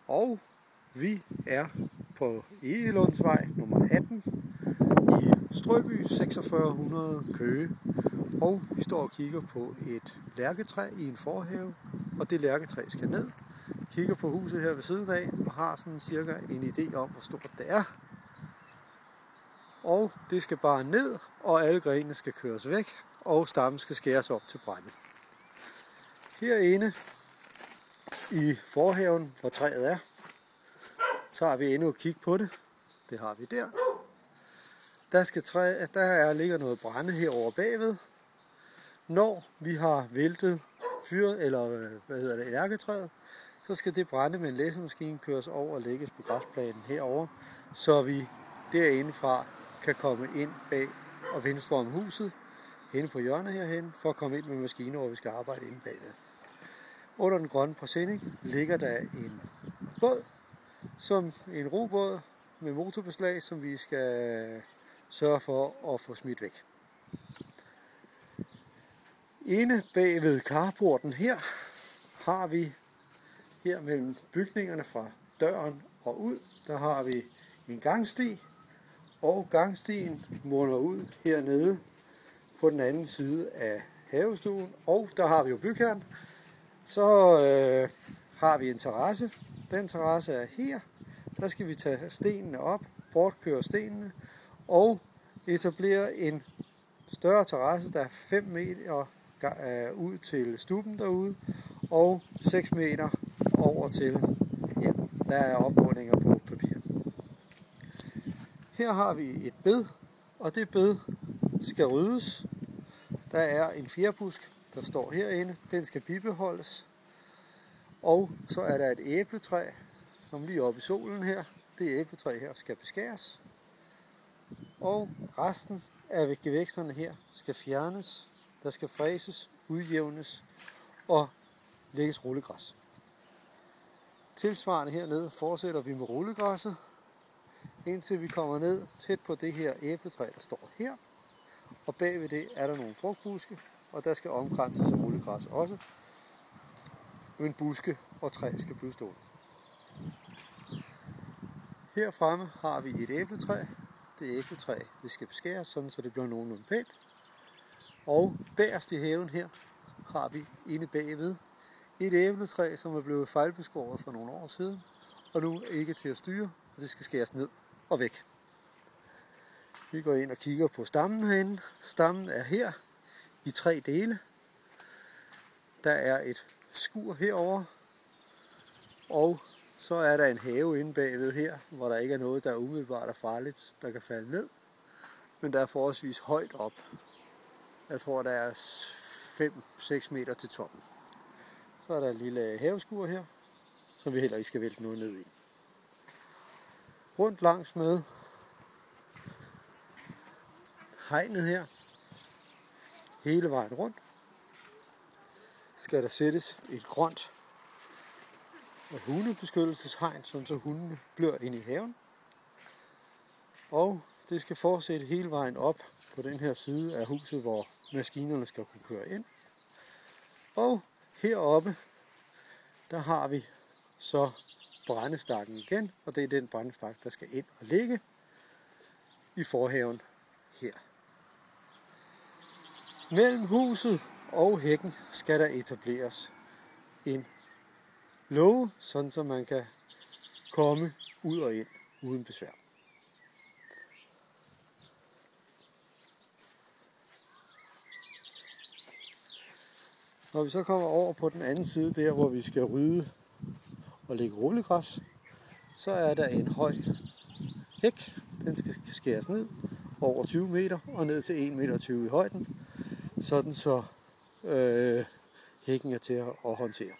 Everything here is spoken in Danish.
Og vi er på Egelundsvej nummer 18 i Strøby 4600 Køge. Og vi står og kigger på et lærketræ i en forhave, og det lærketræ skal ned. Kigger på huset her ved siden af og har sådan cirka en idé om, hvor stort det er. Og det skal bare ned, og alle grenene skal køres væk, og stammen skal skæres op til brænde. Herinde i forhaven, hvor træet er, tager vi endnu et kig på det. Det har vi der. Der ligger noget brænde herovre bagved. Når vi har væltet lærketræet, så skal det brænde med en læsemaskine køres over og lægges på græsplænen herover, så vi derindefra kan komme ind bag og venstre om huset, henne på hjørnet herhen, for at komme ind med maskiner, hvor vi skal arbejde inde bagved. Under den grønne presenning ligger der en båd, som en robåd med motorbeslag, som vi skal sørge for at få smidt væk. Inde bag ved carporten her har vi, her mellem bygningerne fra døren og ud, der har vi en gangsti, og gangstien munder ud hernede på den anden side af havestuen, og der har vi jo bygherren. Så har vi en terrasse. Den terrasse er her. Der skal vi tage stenene op, bortkøre stenene og etablere en større terrasse, der er 5 meter ud til stuben derude, og 6 meter over til, ja, der er oprundinger på papir. Her har vi et bed, og det bed skal ryddes. Der er en fjerbusk, der står herinde. Den skal bibeholdes. Og så er der et æbletræ, som lige oppe i solen her. Det æbletræ her skal beskæres. Og resten af gevæksterne her skal fjernes. Der skal fræses, udjævnes og lægges rullegræs. Tilsvarende hernede fortsætter vi med rullegræsset, indtil vi kommer ned tæt på det her æbletræ, der står her. Og bagved det er der nogle frugtbuske, og der skal omkranses af rullegræs også. Men buske og træ skal blive stående. Her fremme har vi et æbletræ. Det æbletræ det skal beskæres, sådan så det bliver nogenlunde pænt. Og bagerst i haven her har vi inde bagved et æbletræ, som er blevet fejlbeskåret for nogle år siden, og nu ikke til at styre, og det skal skæres ned og væk. Vi går ind og kigger på stammen herinde. Stammen er her i 3 dele. Der er et skur herover, og så er der en have inde bagved her, hvor der ikke er noget, der er umiddelbart og farligt, der kan falde ned. Men der er forholdsvis højt op. Jeg tror, der er 5-6 meter til toppen. Så er der et lille haveskur her, som vi heller ikke skal vælte noget ned i. Rundt langs med hegnet her, hele vejen rundt, skal der sættes et grønt hundebeskyttelseshegn, så hundene bliver inde i haven. Og det skal fortsætte hele vejen op på den her side af huset, hvor maskinerne skal kunne køre ind. Og heroppe, der har vi så brændestakken igen, og det er den brændestak, der skal ind og ligge i forhaven her. Mellem huset og hækken skal der etableres en låge, sådan så man kan komme ud og ind uden besvær. Når vi så kommer over på den anden side, der hvor vi skal rydde og lægge rullegræs, så er der en høj hæk. Den skal skæres ned over 20 meter og ned til 1,20 meter i højden, sådan så hækken er til at håndtere.